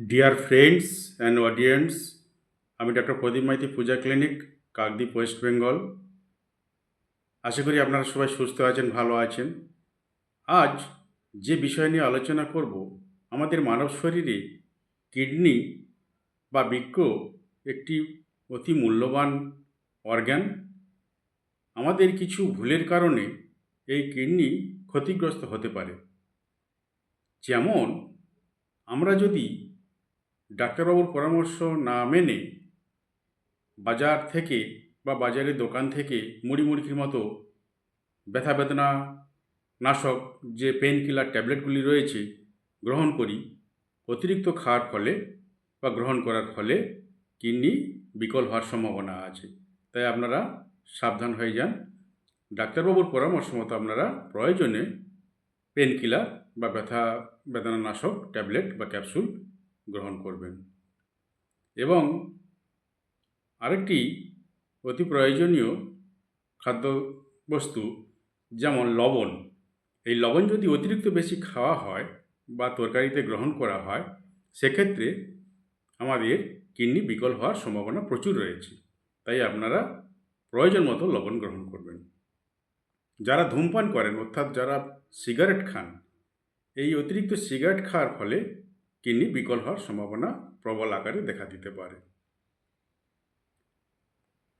Dear friends and audience, আমি doctor প্রদীপ মাইতি পূজা clinic Kakdwip West Bengal. আশা করি আপনারা সবাই সুস্থ আছেন, ভালো আছেন। আজ যে বিষয় নিয়ে আলোচনা করব, আমাদের মানব শরীরে কিডনি বা বৃক্ক একটি অতি মূল্যবান অর্গান। আমাদের কিছু ভুলের কারণে এই কিডনি ক্ষতিগ্রস্ত হতে পারে। যেমন আমরা যদি ডাক্তারবাবুর পরামর্শ না মেনে বাজার থেকে বা বাজারের দোকান থেকে মুড়ির মতো ব্যথা বেদনা নাশক যে পেন কিলার ট্যাবলেটগুলি রয়েছে গ্রহণ করি, অতিরিক্ত খাওয়ার ফলে বা গ্রহণ করার ফলে কিডনি বিকল হওয়ার সম্ভাবনা আছে। তাই আপনারা সাবধান হয়ে যান। ডাক্তারবাবুর পরামর্শ মতো আপনারা প্রয়োজনে পেন কিলার বা ব্যথা বেদনা নাশক ট্যাবলেট বা ক্যাপসুল গ্রহণ করবেন। এবং আরেকটি অতি প্রয়োজনীয় খাদ্যবস্তু যেমন লবণ। এই লবণ যদি অতিরিক্ত বেশি খাওয়া হয় বা তরকারিতে গ্রহণ করা হয়, সেক্ষেত্রে আমাদের কিডনি বিকল হওয়ার সম্ভাবনা প্রচুর রয়েছে। তাই আপনারা প্রয়োজন মতো লবণ গ্রহণ করবেন। যারা ধূমপান করেন, অর্থাৎ যারা সিগারেট খান, এই অতিরিক্ত সিগারেট খাওয়ার ফলে কিডনি বিকল হওয়ার সম্ভাবনা প্রবল আকারে দেখা দিতে পারে।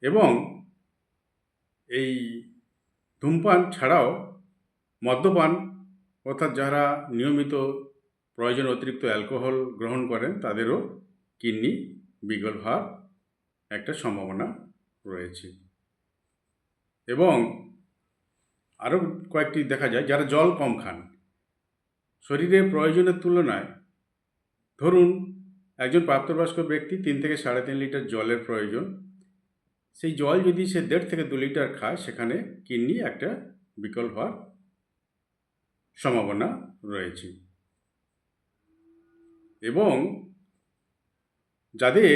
এবং এই ধূমপান ছাড়াও মদ্যপান, অর্থাৎ যারা নিয়মিত প্রয়োজন অতিরিক্ত অ্যালকোহল গ্রহণ করেন, তাদেরও কিডনি বিকল হওয়ার একটা সম্ভাবনা রয়েছে। এবং আরও কয়েকটি দেখা যায়, যারা জল কম খান, শরীরের প্রয়োজনের তুলনায়, ধরুন একজন প্রাপ্তবয়স্ক ব্যক্তি 3 থেকে 3.5 লিটার জলের প্রয়োজন, সেই জল যদি সে 1.5 থেকে 2 লিটার খায়, সেখানে কিডনি একটা বিকল হওয়ার সম্ভাবনা রয়েছে। এবং যাদের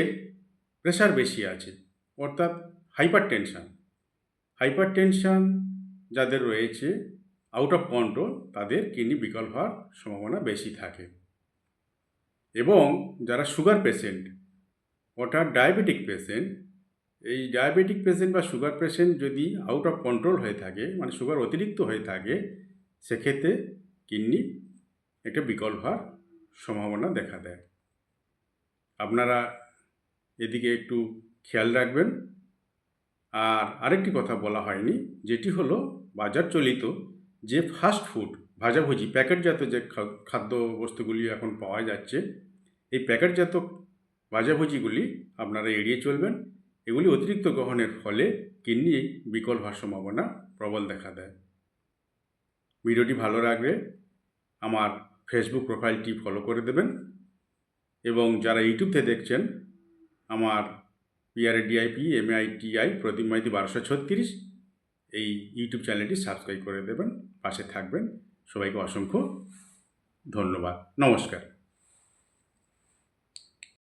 প্রেশার বেশি আছে, অর্থাৎ হাইপার টেনশন যাদের রয়েছে আউট অফ কন্ট্রোল, তাদের কিডনি বিকল হওয়ার সম্ভাবনা বেশি থাকে। এবং যারা সুগার পেশেন্ট, অর্থাৎ ডায়াবেটিক পেশেন্ট, এই ডায়াবেটিক পেশেন্ট বা সুগার পেশেন্ট যদি আউট অফ কন্ট্রোল হয়ে থাকে, মানে সুগার অতিরিক্ত হয়ে থাকে, সেক্ষেত্রে কিডনি একটা বিকল হওয়ার সম্ভাবনা দেখা দেয়। আপনারা এদিকে একটু খেয়াল রাখবেন। আর আরেকটি কথা বলা হয়নি, যেটি হলো বাজার চলিত যে ফাস্ট ফুড, ভাজাভুজি, প্যাকেটজাত যে খাদ্য বস্তুগুলি এখন পাওয়া যাচ্ছে, এই প্যাকেটজাত ভাজাভুজিগুলি আপনারা এড়িয়ে চলবেন। এগুলি অতিরিক্ত গ্রহণের ফলে কিডনি বিকল হওয়ার সম্ভাবনা প্রবল দেখা দেয়। ভিডিওটি ভালো লাগলে আমার ফেসবুক প্রোফাইলটি ফলো করে দেবেন। এবং যারা ইউটিউব থেকে দেখছেন, আমার PRADIP প্রদীপ মাইতি 1236 এই ইউটিউব চ্যানেলটি সাবস্ক্রাইব করে দেবেন, পাশে থাকবেন। সবাইকে অসংখ্য ধন্যবাদ। নমস্কার।